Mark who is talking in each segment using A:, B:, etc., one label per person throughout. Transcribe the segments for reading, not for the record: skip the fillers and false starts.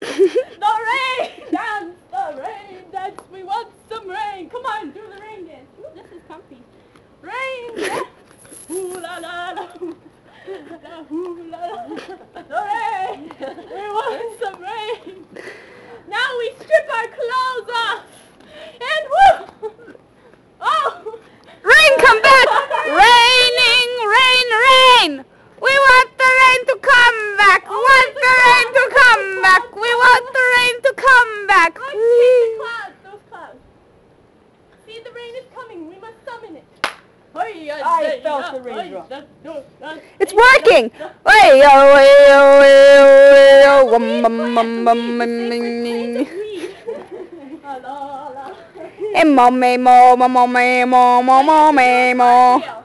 A: The rain dance, the rain dance. We want some rain. Come on, do the rain dance. Ooh, this is comfy. Rain dance. Ooh la la la. Ooh la la. The rain. We want some rain. Now we strip our clothes off. And woo! Oh!
B: Rain, come back! Raining, rain, rain! We want the rain to come back! We want the rain to come back! We want the rain to come back!
A: Let's see the clouds, those clouds. See, the rain is coming. We must summon it.
C: I felt the raindrop.
B: It's working!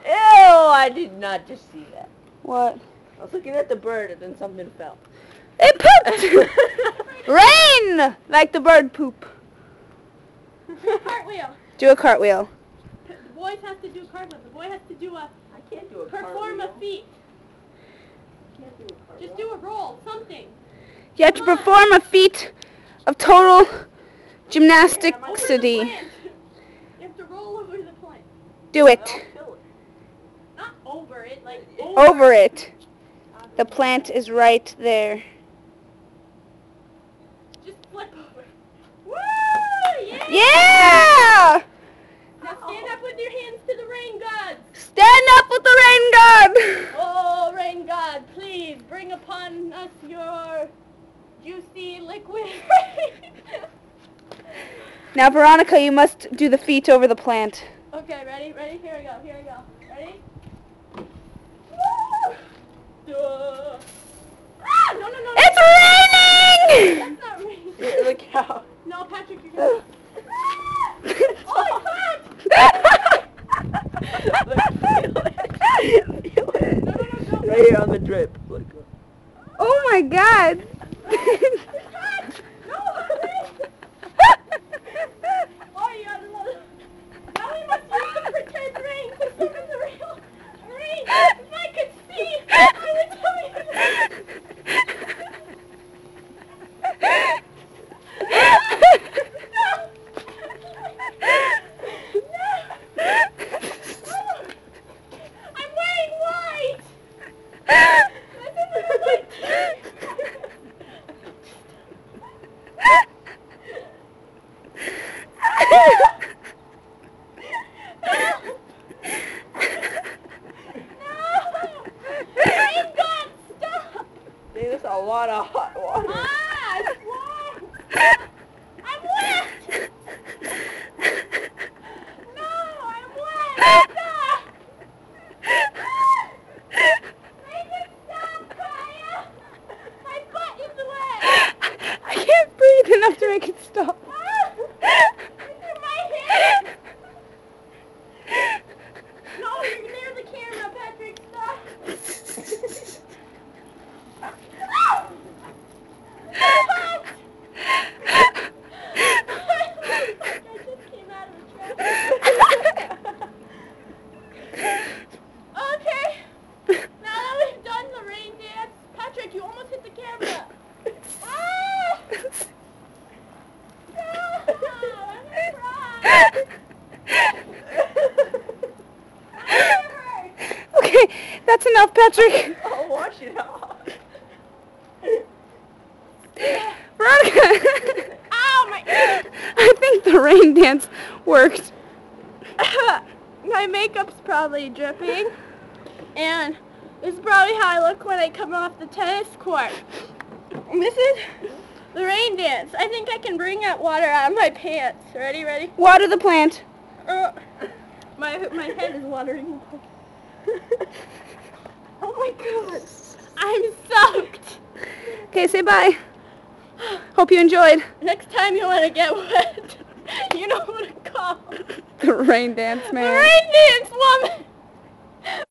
C: Ew, I did not just see that.
B: What?
C: I was looking at the bird and then something fell.
B: It pooped! Rain! Like the bird poop.
A: Cartwheel.
B: Do a cartwheel.
A: The boys have to do a cartwheel. The boy has to do a...
C: I can't do a
A: perform a
C: cartwheel.
A: feet.
C: Can't do a cartwheel.
A: Just do a roll, something.
B: You have to perform a feat of total gymnasticsity.
A: Over the plant. You have to roll over the plant.
B: Do it.
A: Not over it, like
B: Over it. The plant is right there.
A: Just flip over. Woo! Yeah!
B: Yeah!
A: Now stand up with your hands to the rain gods.
B: Stand up with the rain god!
A: Oh, rain god, please bring upon us your juicy liquid.
B: Now, Veronica, you must do the feet over the plant.
A: Okay, ready? Ready? Here we go. Here we go. Ready? Woo! Duh. Ah! No, no, no, no.
B: It's raining!
A: That's not raining.
C: Yeah, look how.
A: No, Patrick, you're gonna... Oh, it's
C: Feel it.
A: No, no, no, no.
C: Right here on the drip. Look.
B: Oh my god!
A: hot! No, oh, you gotta love it. Now we must use the pretend rain to summon the real rain. If I could see, I would tell you. I'm wearing white! Rain God, stop!
C: See, there's a lot of hot water.
A: Ah, it's warm! I'm wet! No, I'm wet! Stop! Make it stop, Kaya! My butt is wet!
B: I can't breathe enough to make it stop.
A: Ah! It's in my hair! No, you're near the camera, Patrick, stop! Ah! Hot! I just came out of a trap. Okay, now that we've done the rain dance, Patrick, you almost hit the camera. Ah! No, I'm gonna cry. I'm hurt.
B: Okay, that's enough, Patrick.
C: I'll wash it off.
B: Veronica!
A: Ow, my ear.
B: I think the rain dance worked.
A: My makeup's probably dripping, and this is probably how I look when I come off the tennis court. And this is the rain dance. I think I can bring that water out of my pants. Ready, ready?
B: Water the plant.
A: My head is watering. Oh my god. I'm soaked.
B: Okay, say bye. Hope you enjoyed
A: Next time you want to get wet, you know who to call.
B: the rain dance man.
A: The rain dance woman.